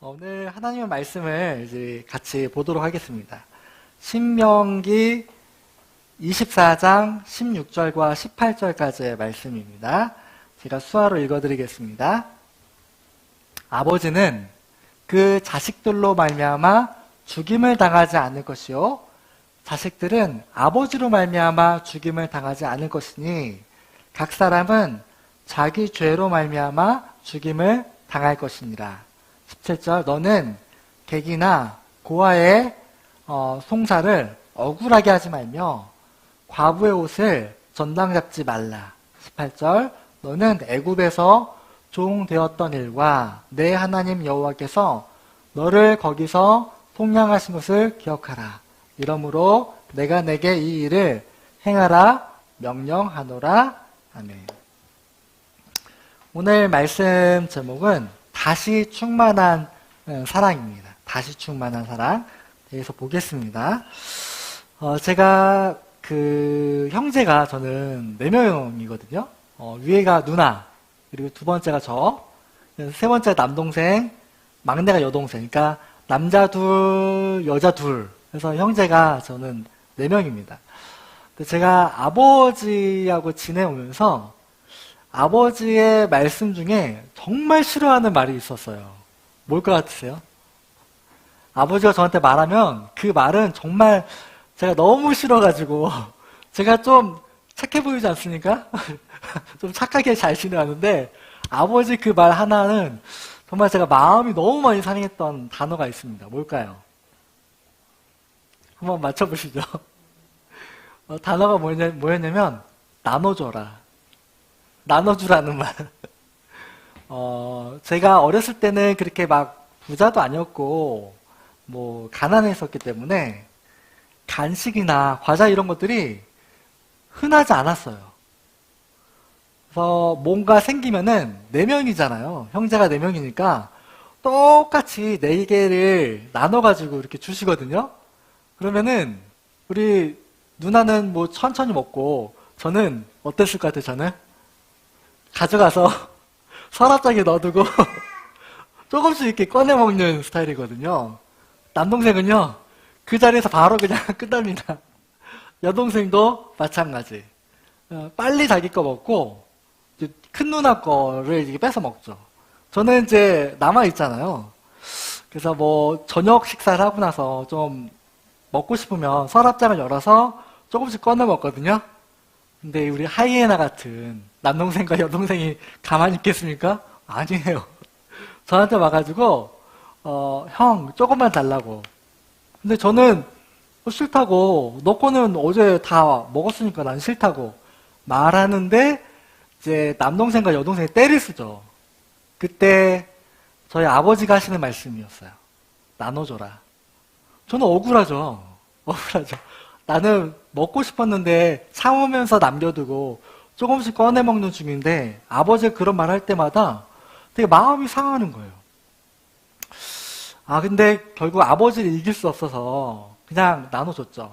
오늘 하나님의 말씀을 이제 같이 보도록 하겠습니다. 신명기 24장 16절과 18절까지의 말씀입니다. 제가 수화로 읽어드리겠습니다. 아버지는 그 자식들로 말미암아 죽임을 당하지 않을 것이요 자식들은 아버지로 말미암아 죽임을 당하지 않을 것이니 각 사람은 자기 죄로 말미암아 죽임을 당할 것이니라. 17절 너는 객이나 고아의 송사를 억울하게 하지 말며 과부의 옷을 전당 잡지 말라. 18절 너는 애굽에서 종 되었던 일과 내 하나님 여호와께서 너를 거기서 속량하신 것을 기억하라. 이러므로 내가 내게 이 일을 행하라 명령하노라. 아멘. 오늘 말씀 제목은 다시 충만한 사랑입니다. 다시 충만한 사랑 대해서 보겠습니다. 제가 형제가 저는 4명이거든요. 위에가 누나, 그리고 두 번째가 저, 세 번째 남동생, 막내가 여동생. 그러니까 남자 둘, 여자 둘. 그래서 형제가 저는 4명입니다. 제가 아버지하고 지내오면서 아버지의 말씀 중에 정말 싫어하는 말이 있었어요. 뭘 것 같으세요? 아버지가 저한테 말하면 그 말은 정말 제가 너무 싫어가지고 제가 좀 착해 보이지 않습니까? 좀 착하게 잘 지내왔는데 아버지 그 말 하나는 정말 제가 마음이 너무 많이 상했던 단어가 있습니다. 뭘까요? 한번 맞춰보시죠. 단어가 뭐였냐면 나눠줘라. 나눠주라는 말. 제가 어렸을 때는 그렇게 막 부자도 아니었고, 가난했었기 때문에 간식이나 과자 이런 것들이 흔하지 않았어요. 그래서 뭔가 생기면은 4명이잖아요. 형제가 4명이니까 똑같이 4개를 나눠가지고 이렇게 주시거든요. 그러면은 우리 누나는 천천히 먹고 저는 어땠을 것 같아요, 저는? 가져가서 서랍장에 넣어두고 조금씩 이렇게 꺼내 먹는 스타일이거든요. 남동생은요, 그 자리에서 바로 그냥 끝납니다. 여동생도 마찬가지. 빨리 자기 거 먹고, 큰 누나 거를 이렇게 뺏어 먹죠. 저는 이제 남아있잖아요. 그래서 저녁 식사를 하고 나서 좀 먹고 싶으면 서랍장을 열어서 조금씩 꺼내 먹거든요. 근데 우리 하이에나 같은 남동생과 여동생이 가만히 있겠습니까? 아니에요. 저한테 와가지고 형 조금만 달라고. 근데 저는 싫다고, 너 거는 어제 다 먹었으니까 난 싫다고 말하는데 이제 남동생과 여동생이 때를 쓰죠. 그때 저희 아버지가 하시는 말씀이었어요. 나눠줘라. 저는 억울하죠. 나는 먹고 싶었는데 참으면서 남겨두고 조금씩 꺼내 먹는 중인데 아버지가 그런 말 할 때마다 되게 마음이 상하는 거예요. 근데 결국 아버지를 이길 수 없어서 그냥 나눠줬죠.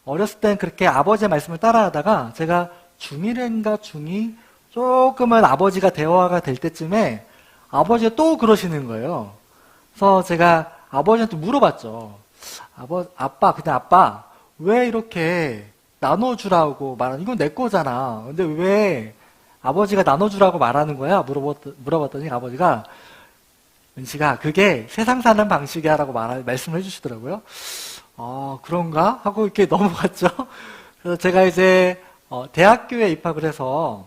어렸을 땐 그렇게 아버지의 말씀을 따라하다가 제가 중1인가 중2 조금은 아버지가 대화가 될 때쯤에 아버지가 또 그러시는 거예요. 그래서 제가 아버지한테 물어봤죠. 아빠 왜 이렇게 나눠주라고 말하는, 이건 내 거잖아. 근데 왜 아버지가 나눠주라고 말하는 거야? 물어봤더니 아버지가, 은식아, 그게 세상 사는 방식이야 라고 말씀을 해주시더라고요. 그런가? 하고 이렇게 넘어갔죠. 그래서 제가 이제, 대학교에 입학을 해서,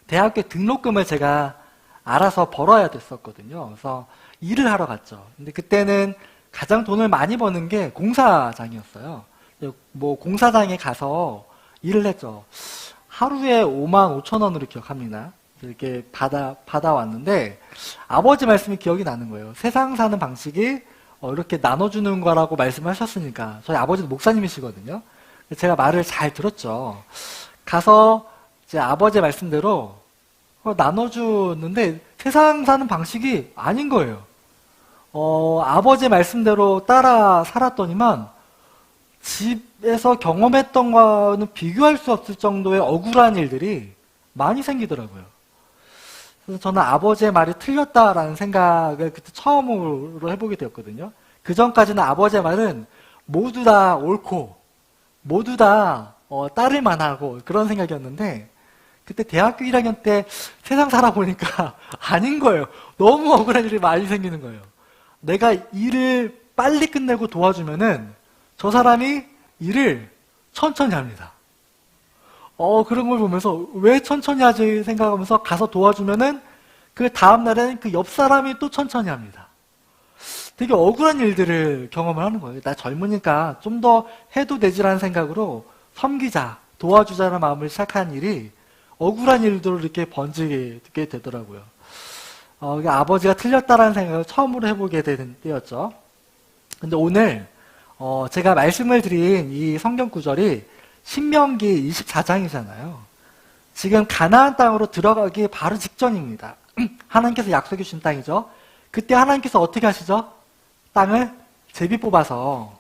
대학교 등록금을 제가 알아서 벌어야 됐었거든요. 그래서 일을 하러 갔죠. 근데 그때는 가장 돈을 많이 버는 게 공사장이었어요. 공사장에 가서 일을 했죠. 하루에 5만 5천 원으로 기억합니다. 이렇게 받아왔는데 아버지 말씀이 기억이 나는 거예요. 세상 사는 방식이 이렇게 나눠주는 거라고 말씀하셨으니까. 저희 아버지도 목사님이시거든요. 제가 말을 잘 들었죠. 가서 이제 아버지 말씀대로 나눠주는데 세상 사는 방식이 아닌 거예요. 아버지 말씀대로 따라 살았더니만 집에서 경험했던 거는 비교할 수 없을 정도의 억울한 일들이 많이 생기더라고요. 그래서 저는 아버지의 말이 틀렸다라는 생각을 그때 처음으로 해보게 되었거든요. 그 전까지는 아버지의 말은 모두 다 옳고 모두 다 따를 만하고 그런 생각이었는데 그때 대학교 1학년 때 세상 살아보니까 아닌 거예요. 너무 억울한 일이 많이 생기는 거예요. 내가 일을 빨리 끝내고 도와주면은 저 사람이 일을 천천히 합니다. 그런 걸 보면서 왜 천천히 하지 생각하면서 가서 도와주면은 그 다음날에는 그 옆 사람이 또 천천히 합니다. 되게 억울한 일들을 경험을 하는 거예요. 나 젊으니까 좀 더 해도 되지라는 생각으로 섬기자, 도와주자는 마음을 시작한 일이 억울한 일들로 이렇게 번지게 되더라고요. 아버지가 틀렸다라는 생각을 처음으로 해보게 된 때였죠. 근데 오늘 제가 말씀을 드린 이 성경 구절이 신명기 24장이잖아요. 지금 가나안 땅으로 들어가기 바로 직전입니다. 하나님께서 약속해 주신 땅이죠. 그때 하나님께서 어떻게 하시죠? 땅을 제비 뽑아서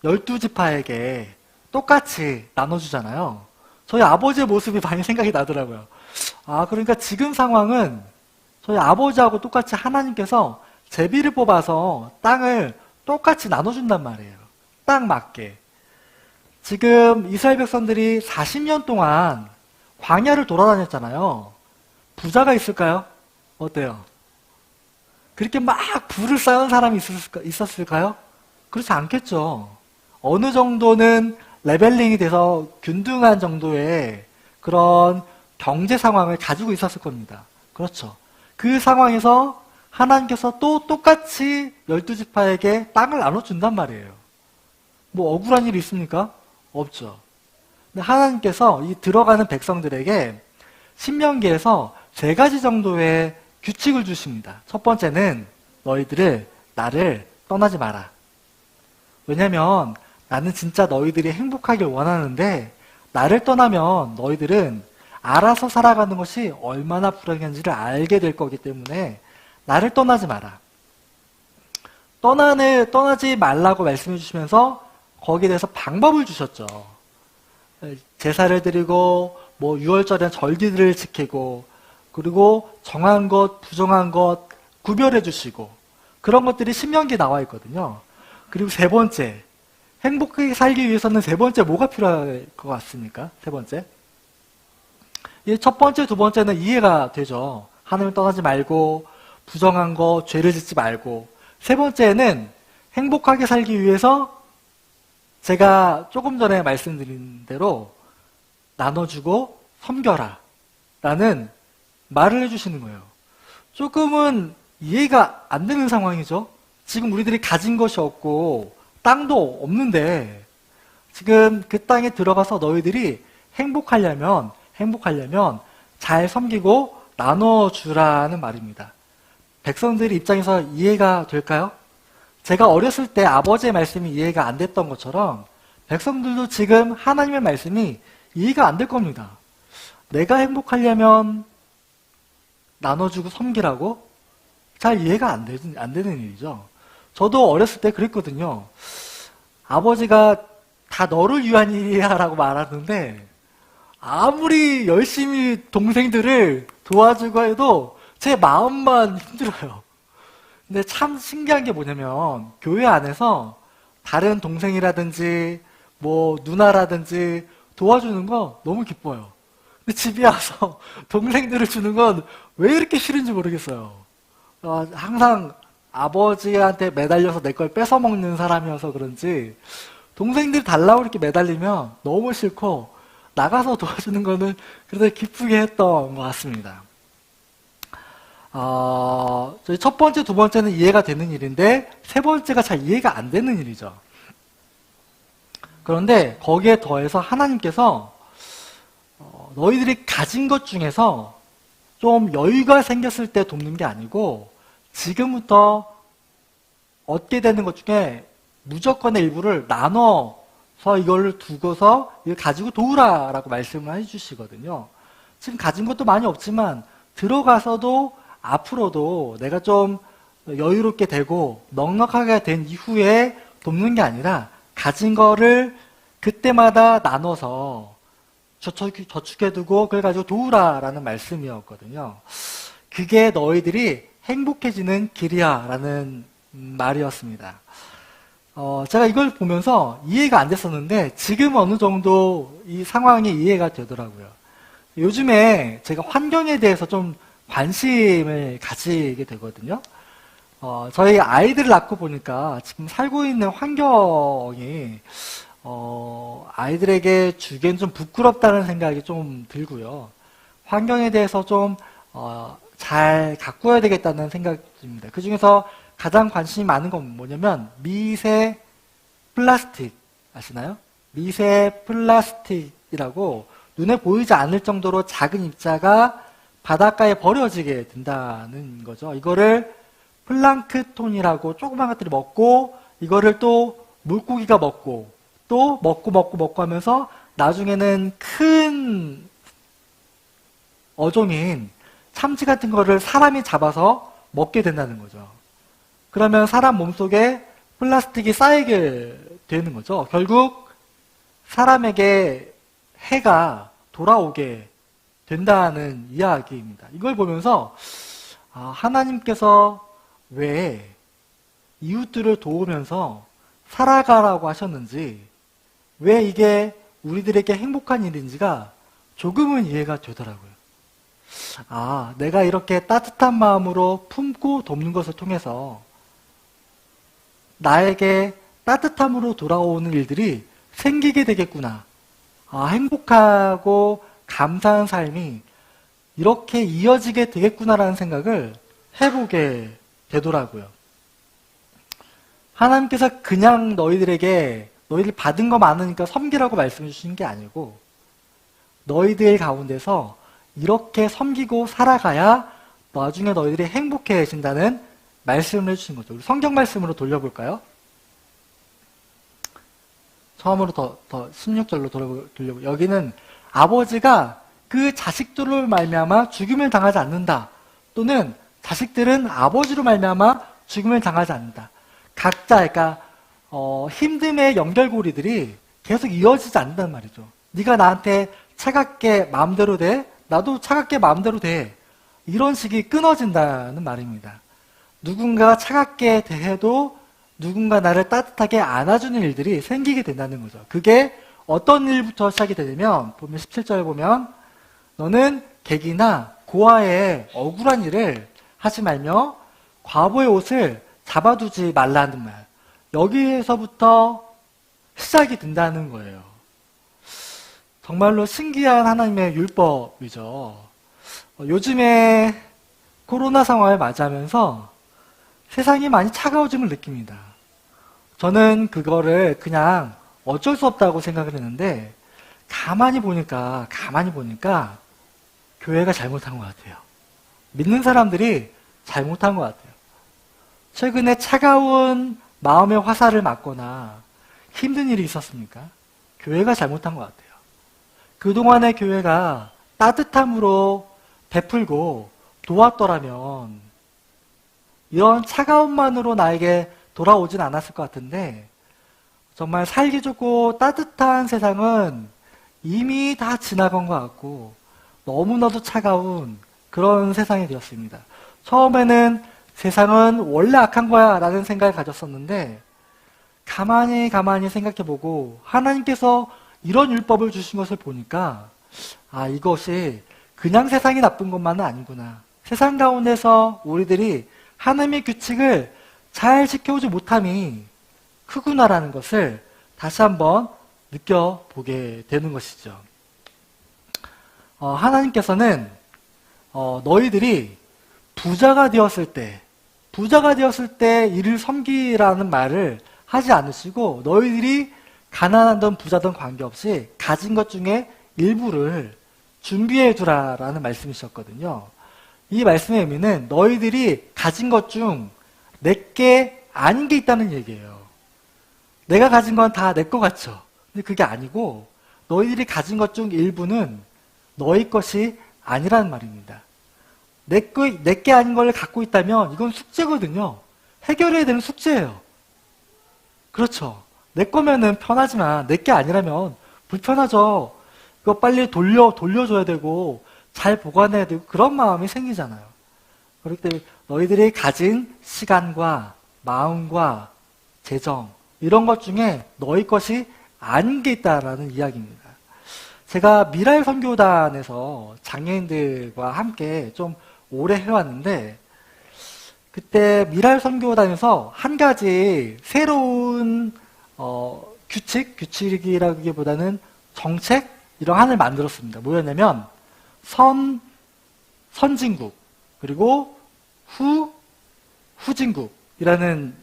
12지파에게 똑같이 나눠주잖아요. 저희 아버지의 모습이 많이 생각이 나더라고요. 그러니까 지금 상황은 저희 아버지하고 똑같이 하나님께서 제비를 뽑아서 땅을 똑같이 나눠준단 말이에요. 딱 맞게. 지금 이스라엘 백성들이 40년 동안 광야를 돌아다녔잖아요. 부자가 있을까요? 어때요? 그렇게 막 부를 쌓은 사람이 있었을까요? 그렇지 않겠죠. 어느 정도는 레벨링이 돼서 균등한 정도의 그런 경제 상황을 가지고 있었을 겁니다. 그렇죠. 그 상황에서 하나님께서 또 똑같이 12지파에게 땅을 나눠준단 말이에요. 뭐 억울한 일이 있습니까? 없죠. 근데 하나님께서 이 들어가는 백성들에게 신명기에서 3가지 정도의 규칙을 주십니다. 첫 번째는 너희들을 나를 떠나지 마라. 왜냐면 나는 진짜 너희들이 행복하길 원하는데 나를 떠나면 너희들은 알아서 살아가는 것이 얼마나 불행한지를 알게 될 거기 때문에 나를 떠나지 마라. 떠나지 말라고 말씀해 주시면서 거기에 대해서 방법을 주셨죠. 제사를 드리고 뭐 유월절에 절기들을 지키고 그리고 정한 것, 부정한 것 구별해 주시고 그런 것들이 신명기에 나와 있거든요. 그리고 3번째, 행복하게 살기 위해서는 3번째 뭐가 필요할 것 같습니까? 3번째. 이 첫 번째, 2번째는 이해가 되죠. 하나님을 떠나지 말고 부정한 거, 죄를 짓지 말고 3번째는 행복하게 살기 위해서 제가 조금 전에 말씀드린 대로 나눠주고 섬겨라 라는 말을 해주시는 거예요. 조금은 이해가 안 되는 상황이죠. 지금 우리들이 가진 것이 없고 땅도 없는데 지금 그 땅에 들어가서 너희들이 행복하려면 잘 섬기고 나눠주라는 말입니다. 백성들의 입장에서 이해가 될까요? 제가 어렸을 때 아버지의 말씀이 이해가 안 됐던 것처럼 백성들도 지금 하나님의 말씀이 이해가 안 될 겁니다. 내가 행복하려면 나눠주고 섬기라고? 잘 이해가 안 되는 일이죠. 저도 어렸을 때 그랬거든요. 아버지가 다 너를 위한 일이야 라고 말하는데 아무리 열심히 동생들을 도와주고 해도 제 마음만 힘들어요. 근데 참 신기한 게 뭐냐면 교회 안에서 다른 동생이라든지 뭐 누나라든지 도와주는 거 너무 기뻐요. 근데 집에 와서 동생들을 주는 건 왜 이렇게 싫은지 모르겠어요. 항상 아버지한테 매달려서 내 걸 뺏어먹는 사람이어서 그런지 동생들이 달라고 이렇게 매달리면 너무 싫고 나가서 도와주는 거는 그래도 기쁘게 했던 것 같습니다. 저희 첫 번째, 2번째는 이해가 되는 일인데 3번째가 잘 이해가 안 되는 일이죠. 그런데 거기에 더해서 하나님께서 너희들이 가진 것 중에서 좀 여유가 생겼을 때 돕는 게 아니고 지금부터 얻게 되는 것 중에 무조건의 일부를 나눠서 이걸 두고서 이걸 가지고 도우라라고 말씀을 해주시거든요. 지금 가진 것도 많이 없지만 들어가서도 앞으로도 내가 좀 여유롭게 되고 넉넉하게 된 이후에 돕는 게 아니라 가진 거를 그때마다 나눠서 저축해두고 그걸 가지고 도우라라는 말씀이었거든요. 그게 너희들이 행복해지는 길이야 라는 말이었습니다. 제가 이걸 보면서 이해가 안 됐었는데 지금 어느 정도 이 상황이 이해가 되더라고요. 요즘에 제가 환경에 대해서 좀 관심을 가지게 되거든요. 저희 아이들을 낳고 보니까 지금 살고 있는 환경이 아이들에게 주기엔 좀 부끄럽다는 생각이 좀 들고요. 환경에 대해서 좀 잘 가꾸어야 되겠다는 생각이 듭니다. 그 중에서 가장 관심이 많은 건 뭐냐면 미세 플라스틱 아시나요? 미세 플라스틱이라고 눈에 보이지 않을 정도로 작은 입자가 바닷가에 버려지게 된다는 거죠. 이거를 플랑크톤이라고 조그만 것들이 먹고 이거를 또 물고기가 먹고 또 먹고 하면서 나중에는 큰 어종인 참치 같은 거를 사람이 잡아서 먹게 된다는 거죠. 그러면 사람 몸속에 플라스틱이 쌓이게 되는 거죠. 결국 사람에게 해가 돌아오게 된다는 이야기입니다. 이걸 보면서 하나님께서 왜 이웃들을 도우면서 살아가라고 하셨는지, 왜 이게 우리들에게 행복한 일인지가 조금은 이해가 되더라고요. 내가 이렇게 따뜻한 마음으로 품고 돕는 것을 통해서 나에게 따뜻함으로 돌아오는 일들이 생기게 되겠구나. 행복하고 감사한 삶이 이렇게 이어지게 되겠구나라는 생각을 해보게 되더라고요. 하나님께서 그냥 너희들 받은 거 많으니까 섬기라고 말씀해 주신 게 아니고 너희들 가운데서 이렇게 섬기고 살아가야 나중에 너희들이 행복해진다는 말씀을 해주신 거죠. 우리 성경 말씀으로 돌려볼까요? 처음으로 더 16절로 돌려보고 여기는 아버지가 그 자식들을 말미암아 죽임을 당하지 않는다. 또는 자식들은 아버지로 말미암아 죽임을 당하지 않는다. 각자 그러니까 힘듦의 연결고리들이 계속 이어지지 않는단 말이죠. 네가 나한테 차갑게 마음대로 돼, 나도 차갑게 마음대로 돼. 이런 식이 끊어진다는 말입니다. 누군가가 차갑게 대해도 누군가 나를 따뜻하게 안아주는 일들이 생기게 된다는 거죠. 그게 어떤 일부터 시작이 되냐면 보면 17절 보면 너는 객이나 고아의 억울한 일을 하지 말며 과부의 옷을 잡아두지 말라는 말. 여기에서부터 시작이 된다는 거예요. 정말로 신기한 하나님의 율법이죠. 요즘에 코로나 상황을 맞이하면서 세상이 많이 차가워짐을 느낍니다. 저는 그거를 그냥 어쩔 수 없다고 생각을 했는데 가만히 보니까 교회가 잘못한 것 같아요. 믿는 사람들이 잘못한 것 같아요. 최근에 차가운 마음의 화살을 맞거나 힘든 일이 있었습니까? 교회가 잘못한 것 같아요. 그동안의 교회가 따뜻함으로 베풀고 도왔더라면 이런 차가움만으로 나에게 돌아오진 않았을 것 같은데 정말 살기 좋고 따뜻한 세상은 이미 다 지나간 것 같고 너무나도 차가운 그런 세상이 되었습니다. 처음에는 세상은 원래 악한 거야 라는 생각을 가졌었는데 가만히 생각해보고 하나님께서 이런 율법을 주신 것을 보니까 이것이 그냥 세상이 나쁜 것만은 아니구나. 세상 가운데서 우리들이 하나님의 규칙을 잘 지켜오지 못함이 크구나라는 것을 다시 한번 느껴보게 되는 것이죠. 하나님께서는 너희들이 부자가 되었을 때 이를 섬기라는 말을 하지 않으시고 너희들이 가난하든 부자든 관계없이 가진 것 중에 일부를 준비해 두라라는 말씀이셨거든요. 이 말씀의 의미는 너희들이 가진 것 중 내게 아닌 게 있다는 얘기예요. 내가 가진 건 다 내 것 같죠. 근데 그게 아니고 너희들이 가진 것 중 일부는 너희 것이 아니라는 말입니다. 내게 아닌 걸 갖고 있다면 이건 숙제거든요. 해결해야 되는 숙제예요. 그렇죠. 내 거면은 편하지만 내게 아니라면 불편하죠. 이거 빨리 돌려줘야 되고 잘 보관해야 되고 그런 마음이 생기잖아요. 그렇기 때문에 너희들이 가진 시간과 마음과 재정 이런 것 중에 너희 것이 아닌 게 있다라는 이야기입니다. 제가 미랄 선교단에서 장애인들과 함께 좀 오래 해왔는데 그때 미랄 선교단에서 한 가지 새로운 규칙이라기보다는 정책 이런 한을 만들었습니다. 뭐였냐면 선진국 그리고 후진국이라는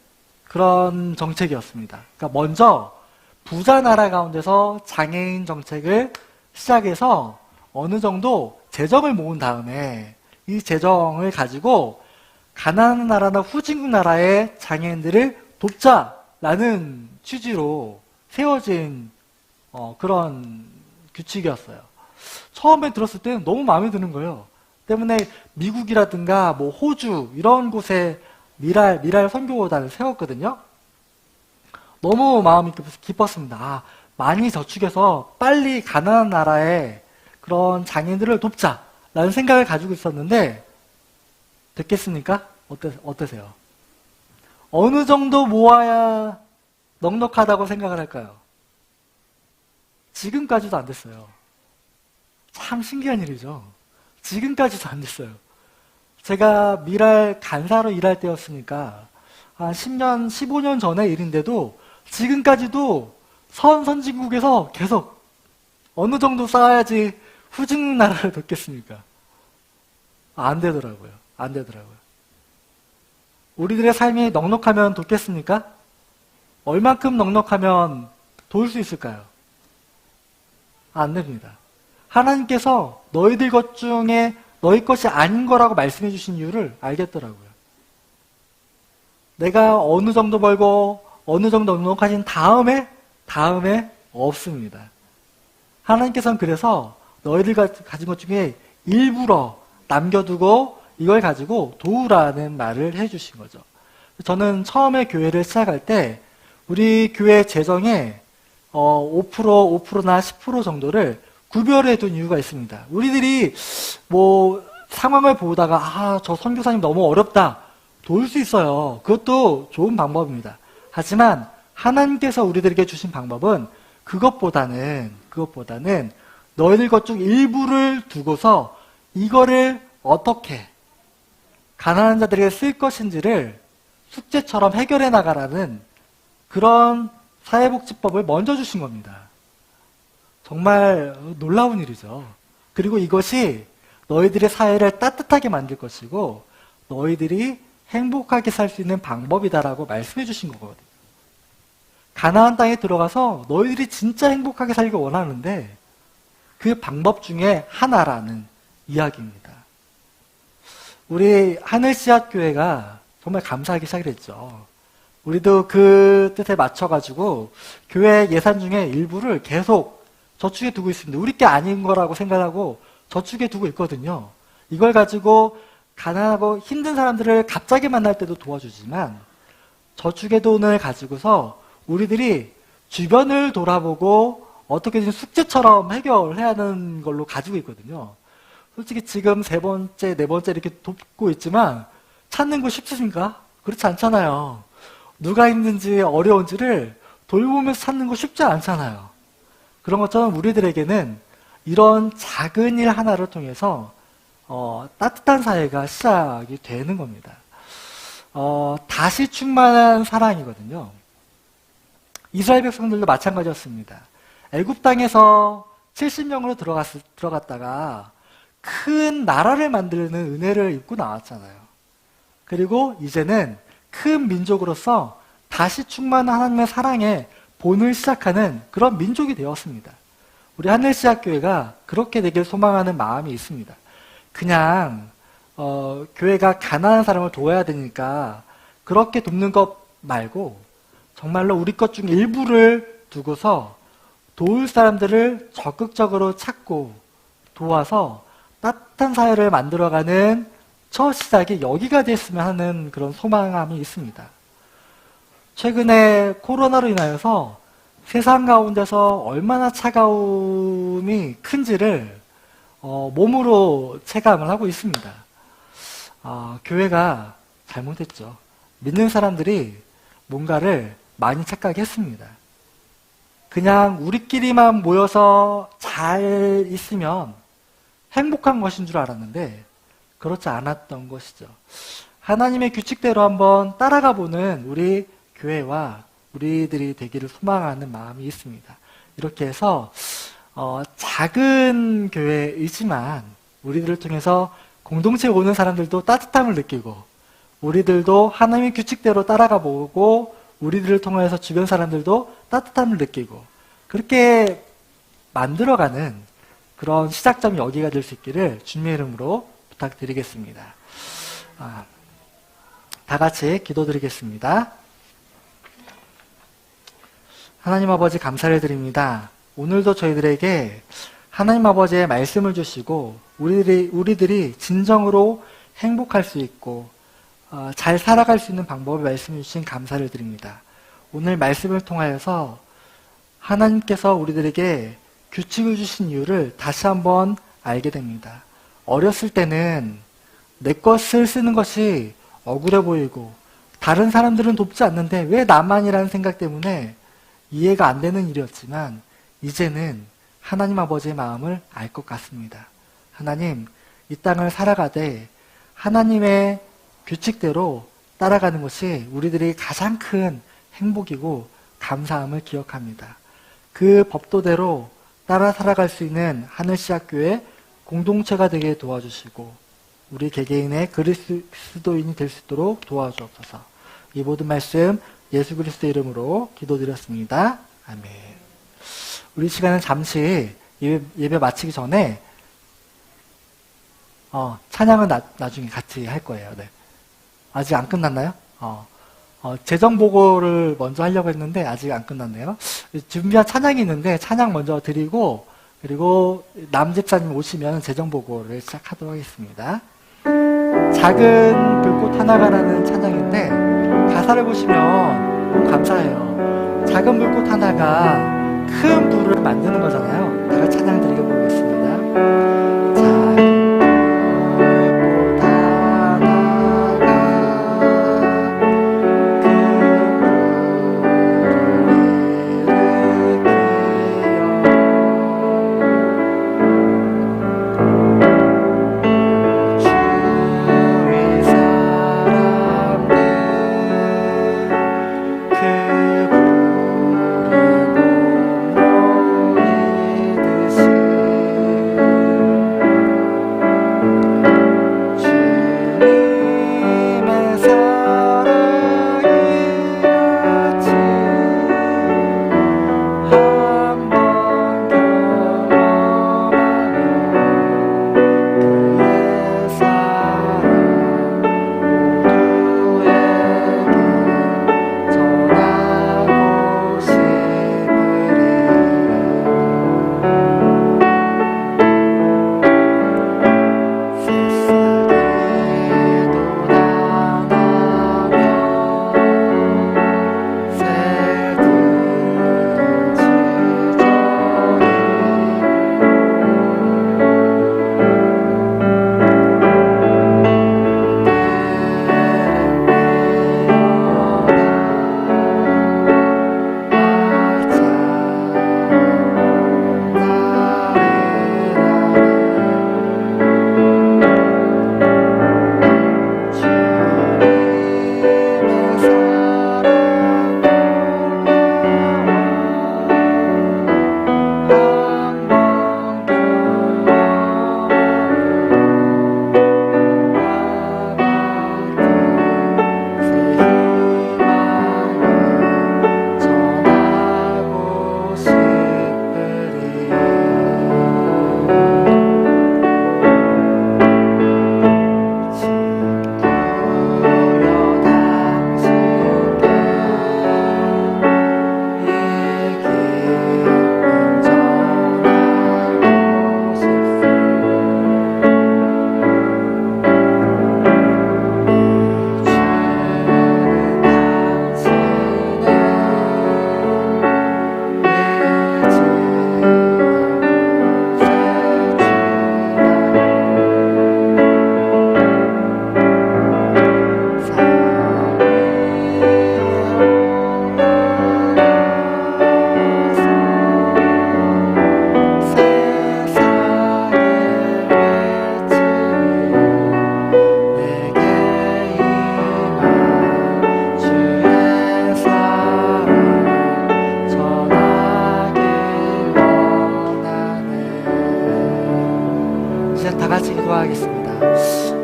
그런 정책이었습니다. 그러니까 먼저 부자 나라 가운데서 장애인 정책을 시작해서 어느 정도 재정을 모은 다음에 이 재정을 가지고 가난한 나라나 후진국 나라의 장애인들을 돕자라는 취지로 세워진 그런 규칙이었어요. 처음에 들었을 때는 너무 마음에 드는 거예요. 때문에 미국이라든가 뭐 호주 이런 곳에 미랄 선교단을 세웠거든요. 너무 마음이 기뻤습니다. 아, 많이 저축해서 빨리 가난한 나라의 그런 장애인들을 돕자라는 생각을 가지고 있었는데 됐겠습니까? 어떠세요? 어느 정도 모아야 넉넉하다고 생각을 할까요? 지금까지도 안 됐어요. 참 신기한 일이죠. 지금까지도 안 됐어요. 제가 미랄 간사로 일할 때였으니까 한 10년, 15년 전의 일인데도 지금까지도 선진국에서 계속 어느 정도 쌓아야지 후진국 나라를 돕겠습니까? 안 되더라고요. 안 되더라고요. 우리들의 삶이 넉넉하면 돕겠습니까? 얼만큼 넉넉하면 도울 수 있을까요? 안 됩니다. 하나님께서 너희들 것 중에 너희 것이 아닌 거라고 말씀해 주신 이유를 알겠더라고요. 내가 어느 정도 벌고 어느 정도 넉넉해진 다음에 없습니다. 하나님께서는 그래서 너희들 가진 것 중에 일부러 남겨두고 이걸 가지고 도우라는 말을 해주신 거죠. 저는 처음에 교회를 시작할 때 우리 교회 재정에 5%나 10% 정도를 구별해 둔 이유가 있습니다. 우리들이 뭐 상황을 보다가 저 선교사님 너무 어렵다. 도울 수 있어요. 그것도 좋은 방법입니다. 하지만 하나님께서 우리들에게 주신 방법은 그것보다는 너희들 것 중 일부를 두고서 이거를 어떻게 가난한 자들에게 쓸 것인지를 숙제처럼 해결해 나가라는 그런 사회복지법을 먼저 주신 겁니다. 정말 놀라운 일이죠. 그리고 이것이 너희들의 사회를 따뜻하게 만들 것이고 너희들이 행복하게 살 수 있는 방법이다라고 말씀해 주신 거거든요. 가나안 땅에 들어가서 너희들이 진짜 행복하게 살기 원하는데 그 방법 중에 하나라는 이야기입니다. 우리 하늘씨앗교회가 정말 감사하게 시작했죠. 우리도 그 뜻에 맞춰가지고 교회 예산 중에 일부를 계속 저축해 두고 있습니다. 우리 게 아닌 거라고 생각하고 저축해 두고 있거든요. 이걸 가지고 가난하고 힘든 사람들을 갑자기 만날 때도 도와주지만 저축의 돈을 가지고서 우리들이 주변을 돌아보고 어떻게든 숙제처럼 해결해야 하는 걸로 가지고 있거든요. 솔직히 지금 세 번째, 네 번째 이렇게 돕고 있지만 찾는 거 쉽습니까? 그렇지 않잖아요. 누가 힘든지 어려운지를 돌보면서 찾는 거 쉽지 않잖아요. 그런 것처럼 우리들에게는 이런 작은 일 하나를 통해서 따뜻한 사회가 시작이 되는 겁니다. 다시 충만한 사랑이거든요. 이스라엘 백성들도 마찬가지였습니다. 애굽 땅에서 70명으로 들어갔다가 큰 나라를 만드는 은혜를 입고 나왔잖아요. 그리고 이제는 큰 민족으로서 다시 충만한 하나님의 사랑에 본을 시작하는 그런 민족이 되었습니다. 우리 하늘씨앗교회가 그렇게 되길 소망하는 마음이 있습니다. 그냥 교회가 가난한 사람을 도와야 되니까 그렇게 돕는 것 말고 정말로 우리 것 중 일부를 두고서 도울 사람들을 적극적으로 찾고 도와서 따뜻한 사회를 만들어가는 첫 시작이 여기가 됐으면 하는 그런 소망함이 있습니다. 최근에 코로나로 인하여서 세상 가운데서 얼마나 차가움이 큰지를 몸으로 체감을 하고 있습니다. 교회가 잘못했죠. 믿는 사람들이 뭔가를 많이 착각했습니다. 그냥 우리끼리만 모여서 잘 있으면 행복한 것인 줄 알았는데 그렇지 않았던 것이죠. 하나님의 규칙대로 한번 따라가 보는 우리 교회와 우리들이 되기를 소망하는 마음이 있습니다. 이렇게 해서 작은 교회이지만 우리들을 통해서 공동체에 오는 사람들도 따뜻함을 느끼고 우리들도 하나님의 규칙대로 따라가 보고 우리들을 통해서 주변 사람들도 따뜻함을 느끼고 그렇게 만들어가는 그런 시작점이 여기가 될 수 있기를 주님의 이름으로 부탁드리겠습니다. 다 같이 기도드리겠습니다. 하나님 아버지 감사를 드립니다. 오늘도 저희들에게 하나님 아버지의 말씀을 주시고 우리들이 진정으로 행복할 수 있고 잘 살아갈 수 있는 방법을 말씀해 주신 감사를 드립니다. 오늘 말씀을 통하여서 하나님께서 우리들에게 규칙을 주신 이유를 다시 한번 알게 됩니다. 어렸을 때는 내 것을 쓰는 것이 억울해 보이고 다른 사람들은 돕지 않는데 왜 나만이라는 생각 때문에 이해가 안 되는 일이었지만 이제는 하나님 아버지의 마음을 알 것 같습니다. 하나님, 이 땅을 살아가되 하나님의 규칙대로 따라가는 것이 우리들이 가장 큰 행복이고 감사함을 기억합니다. 그 법도대로 따라 살아갈 수 있는 하늘시학교의 공동체가 되게 도와주시고 우리 개개인의 그리스도인이 될 수 있도록 도와주옵소서. 이 모든 말씀 예수 그리스도의 이름으로 기도드렸습니다. 아멘. 우리 시간은 잠시 예배 마치기 전에 찬양은 나중에 같이 할 거예요. 네. 아직 안 끝났나요? 재정 보고를 먼저 하려고 했는데 아직 안 끝났네요. 준비한 찬양이 있는데 찬양 먼저 드리고 그리고 남 집사님 오시면 재정 보고를 시작하도록 하겠습니다. 작은 불꽃 하나가라는 찬양인데 가사를 보시면 너무 감사해요. 작은 불꽃 하나가 큰 불을 만드는 거잖아요. 다 같이 찬양 드리겠습니다.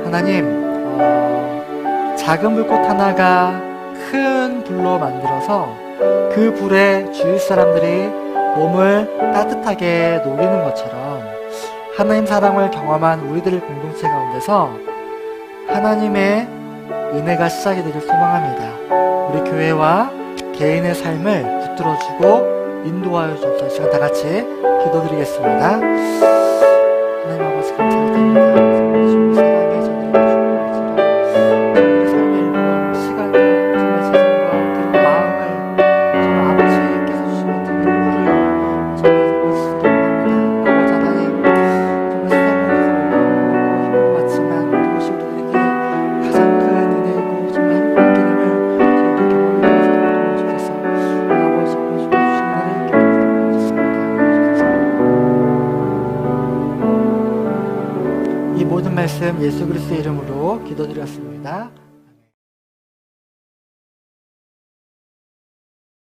하나님, 작은 불꽃 하나가 큰 불로 만들어서 그 불에 주위 사람들이 몸을 따뜻하게 녹이는 것처럼 하나님 사랑을 경험한 우리들의 공동체 가운데서 하나님의 은혜가 시작이 되길 소망합니다. 우리 교회와 개인의 삶을 붙들어주고 인도하여 주옵소서. 시간 다 같이 기도드리겠습니다. 하나님 아버지 감사드립니다. 주님 사랑해 저들에게 주옵소서. 우리 삶의 일부 시간과 정말 재정과 그리고 마음을 정말 아버지께서 주신 어떤 일부를 정말 쓰기 원합니다. 아버지 하나님 정말 세상 속에서 힘을 받지만 그것이 우리들에게 가장 큰 은혜이고 정말 행복한 기능을 저희들 경험해 주셔서 아버지 보여주신 은혜를 이 모든 말씀 예수 그리스도의 이름으로 기도드렸습니다.